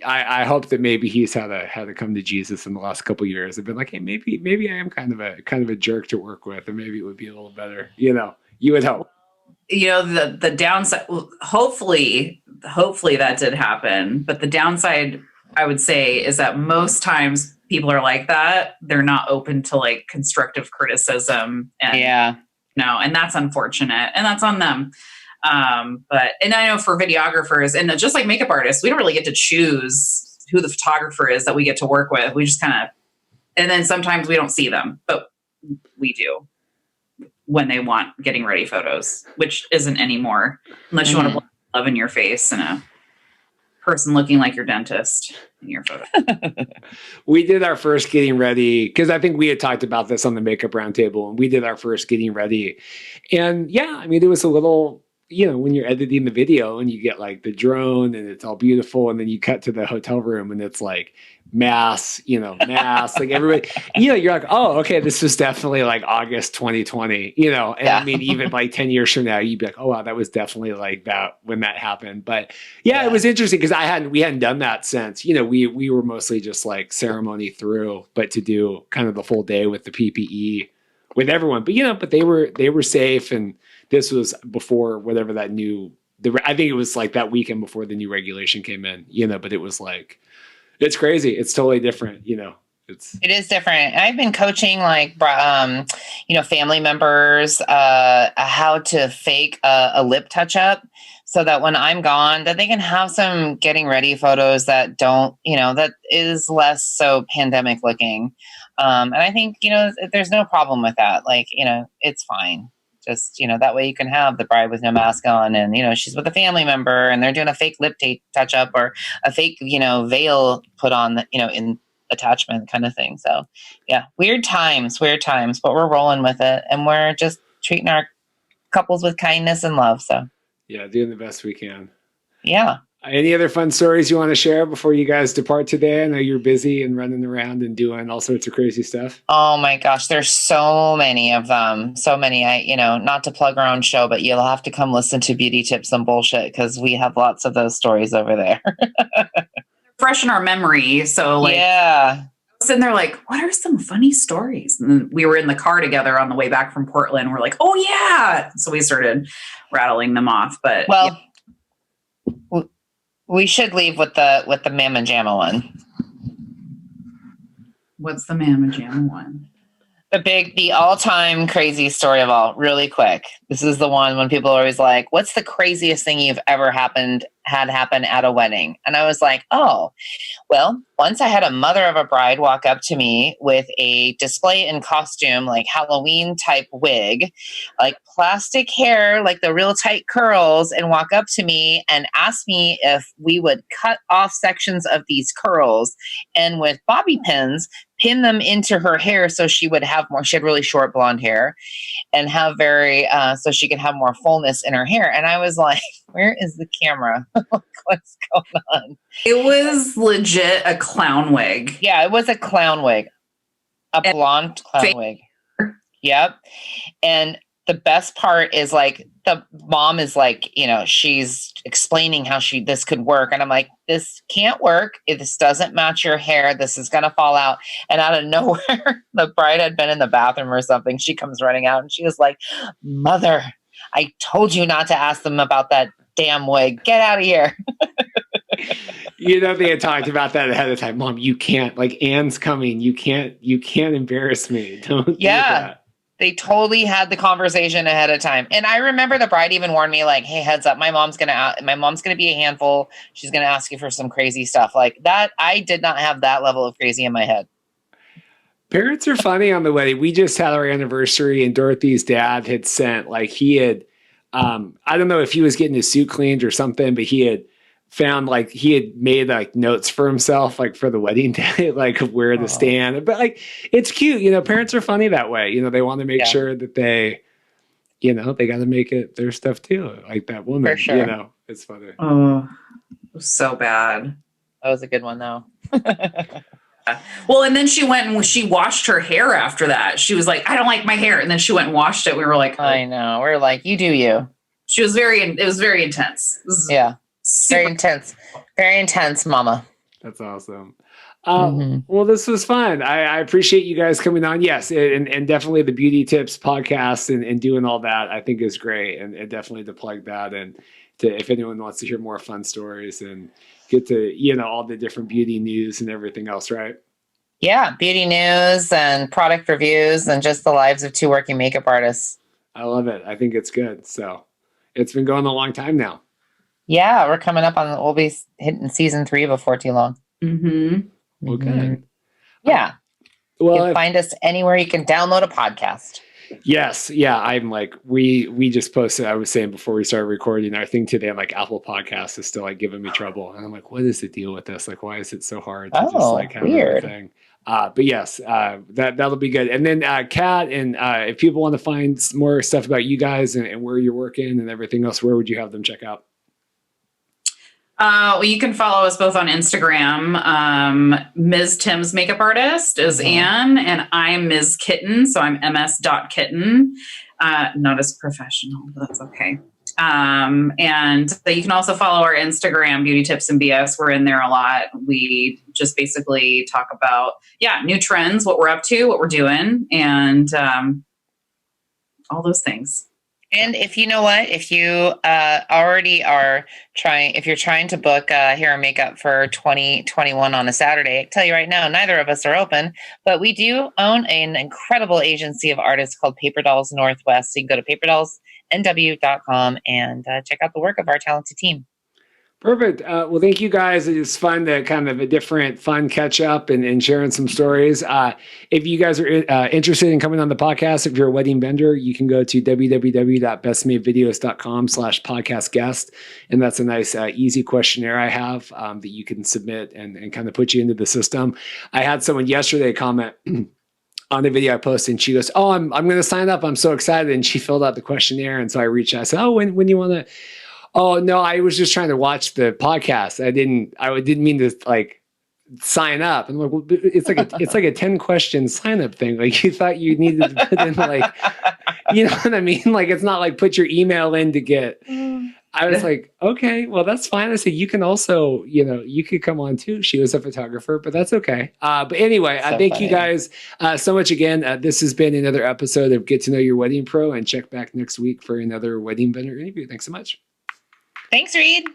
I hope that maybe he's had to come to Jesus in the last couple of years. I've been like, hey, maybe I am kind of a jerk to work with, and maybe it would be a little better. You would hope. The downside. Hopefully that did happen. But the downside, I would say, is that most times people are like that. They're not open to like constructive criticism, and and that's unfortunate, and that's on them. But I know for videographers and just like makeup artists, we don't really get to choose who the photographer is that we get to work with. We just kind of, and then sometimes we don't see them, but we do when they want getting ready photos, which isn't anymore, unless you want to love in your face and a person looking like your dentist in your photo. We did our first getting ready because I think we had talked about this on the makeup roundtable, and we did our first getting ready. And there was a little, when you're editing the video and you get like the drone and it's all beautiful, and then you cut to the hotel room and it's like mass, like everybody, you're like, oh, okay, this was definitely like August 2020, and I mean, even like 10 years from now, you'd be like, oh wow, that was definitely like that when that happened. But it was interesting because we hadn't done that since, we were mostly just like ceremony through, but to do kind of the full day with the PPE with everyone, but they were safe. And this was before whatever that I think it was like that weekend before the new regulation came in, but it was like, it's crazy. It's totally different, It is different. I've been coaching like, family members, how to fake a lip touch up. so that when I'm gone, that they can have some getting ready photos that don't, that is less so pandemic looking. And I think, there's no problem with that. Like, it's fine. Just, that way you can have the bride with no mask on and, she's with a family member and they're doing a fake lip tape touch up or a fake, veil put on, in attachment kind of thing. So yeah, weird times, but we're rolling with it and we're just treating our couples with kindness and love. So Yeah, doing the best we can. yeah. Any other fun stories you want to share before you guys depart today? I know you're busy and running around and doing all sorts of crazy stuff. Oh my gosh, there's so many of them. So many. Not to plug our own show, but you'll have to come listen to Beauty Tips and Bullshit because we have lots of those stories over there. Fresh in our memory. So yeah. sitting there like, what are some funny stories? And then we were in the car together on the way back from Portland. We're like, oh yeah. So we started rattling them off. But we should leave with the Mamma Jamma one. What's the Mamma Jamma one? The all-time crazy story of all, really quick. This is the one when people are always like, what's the craziest thing you've ever had happen at a wedding? And I was like, oh, well, once I had a mother of a bride walk up to me with a display in costume, like Halloween type wig, like plastic hair, like the real tight curls, and walk up to me and ask me if we would cut off sections of these curls and with bobby pins, pin them into her hair so she would have more. She had really short blonde hair and have so she could have more fullness in her hair. And I was like, where is the camera? What's going on? It was legit a clown wig. Yeah, it was a clown wig, blonde clown wig. Yep. And the best part is like the mom is like, she's explaining how this could work. And I'm like, this can't work. This doesn't match your hair. This is going to fall out. And out of nowhere, the bride had been in the bathroom or something. She comes running out and she was like, Mother, I told you not to ask them about that damn wig. Get out of here. They had talked about that ahead of time. Mom, you can't, like Anne's coming. You can't embarrass me. Don't do that. They totally had the conversation ahead of time. And I remember the bride even warned me like, hey, heads up, my mom's going to be a handful. She's going to ask you for some crazy stuff like that. I did not have that level of crazy in my head. Parents are funny on the wedding. We just had our anniversary and Dorothy's dad had sent, like he had, I don't know if he was getting his suit cleaned or something, but he had found like he had made like notes for himself, like for the wedding day, like where to stand. But like, it's cute. Parents are funny that way. They want to make sure that they they got to make it their stuff too. Like that woman, for sure. It's funny. Oh, it was so bad. That was a good one though. Well, and then she went and she washed her hair after that. She was like, I don't like my hair. And then she went and washed it. We were like, I know. We're like, you do you. It was very intense. Yeah. Very intense, mama. That's awesome. Well, this was fun. I appreciate you guys coming on. Yes. And definitely the Beauty Tips podcast and doing all that, I think is great. And definitely to plug that and if anyone wants to hear more fun stories and get to, all the different beauty news and everything else, right? Yeah. Beauty news and product reviews and just the lives of two working makeup artists. I love it. I think it's good. So it's been going a long time now. Yeah, we're coming up we'll be hitting season 3 before too long. Mm-hmm. Okay. Mm-hmm. Yeah. Well, you can find us anywhere you can download a podcast. Yes. Yeah. I'm like, we just posted, I was saying before we started recording our thing today, I'm like, Apple Podcasts is still like giving me trouble. And I'm like, what is the deal with this? Like, why is it so hard to just like have weird. everything? But yes, that'll be good. And then Kat, and if people want to find more stuff about you guys and where you're working and everything else, where would you have them check out? Well, you can follow us both on Instagram. Ms. Tim's makeup artist is Anne, and I'm Ms. Kitten, so I'm ms.kitten. Not as professional, but that's okay. And so you can also follow our Instagram, Beauty Tips and BS. We're in there a lot. We just basically talk about, new trends, what we're up to, what we're doing, and all those things. And if you already are if you're trying to book hair and makeup for 2021 on a Saturday, I tell you right now, neither of us are open, but we do own an incredible agency of artists called Paper Dolls Northwest. So you can go to nw.com and check out the work of our talented team. Perfect. Well, thank you guys. It's fun to kind of a different fun catch up and sharing some stories. If you guys are interested in coming on the podcast, if you're a wedding vendor, you can go to www.bestmadevideos.com/podcast guest. And that's a nice, easy questionnaire I have that you can submit and kind of put you into the system. I had someone yesterday comment on the video I posted, and she goes, "Oh, I'm going to sign up. I'm so excited." And she filled out the questionnaire. And so I reached out. I said, "Oh, when you want to?" "Oh, no, I was just trying to watch the podcast. I didn't mean to like sign up." And I'm like, well, it's like a 10 question sign up thing. Like you thought you needed to put in like, you know what I mean? Like, it's not like put your email in to get, I was like, okay, well, that's fine. I said, you can also, you could come on too. She was a photographer, but that's okay. But anyway, So thank funny. you guys so much again. This has been another episode of Get to Know Your Wedding Pro, and check back next week for another wedding vendor interview. Thanks so much. Thanks, Reed.